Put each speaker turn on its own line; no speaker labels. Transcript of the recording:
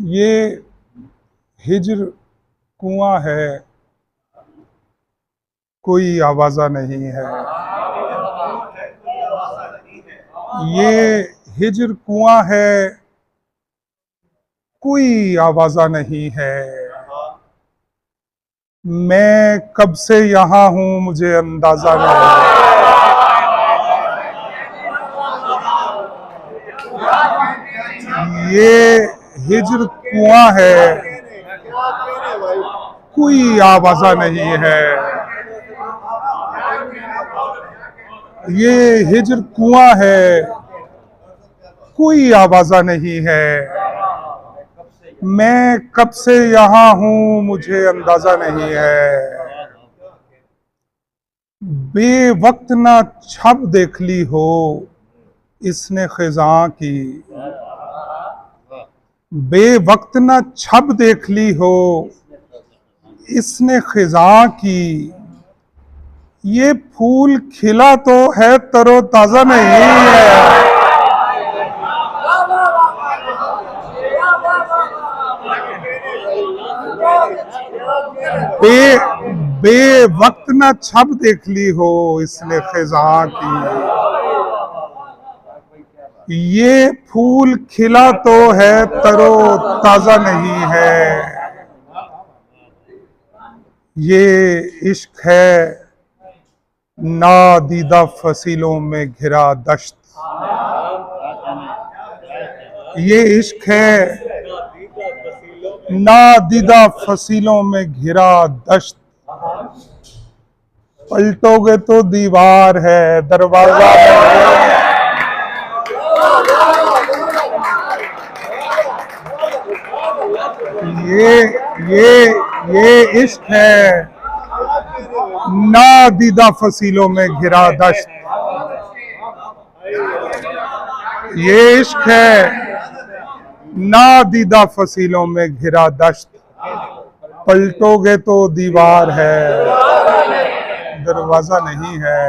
ये हिज्र कुआं है, कोई आवाज़ा नहीं है। ये हिज्र कुआं है, कोई आवाज़ा नहीं है। मैं कब से यहाँ हूँ मुझे अंदाज़ा नहीं। ये हिज्र कुआं है, कोई आवाज़ा नहीं है। ये हिज्र कुआं है, कोई आवाज़ा नहीं है। मैं कब से यहाँ हूँ मुझे अंदाज़ा नहीं है। बेवक्त ना छब देख ली हो इसने ख़िज़ां की, बेवक्त ना छब देख ली हो इसने ख़िज़ां की। ये फूल खिला तो है तरोताज़ा नहीं है। बेवक्त ना छब देख ली हो इसने ख़िज़ां की। ये फूल खिला तो है तरो ताज़ा नहीं है। ये इश्क है नादीदा फसीलों में घिरा दश्त। ये इश्क है नादीदा फसीलों में घिरा दश्त। पलटोगे तो दीवार है दरवाजा नहीं। ये इश्क है नादीदा फसीलों में घिरा दश्त। ये इश्क है नादीदा फसीलों में घिरा दश्त। पलटोगे तो दीवार है दरवाजा नहीं है।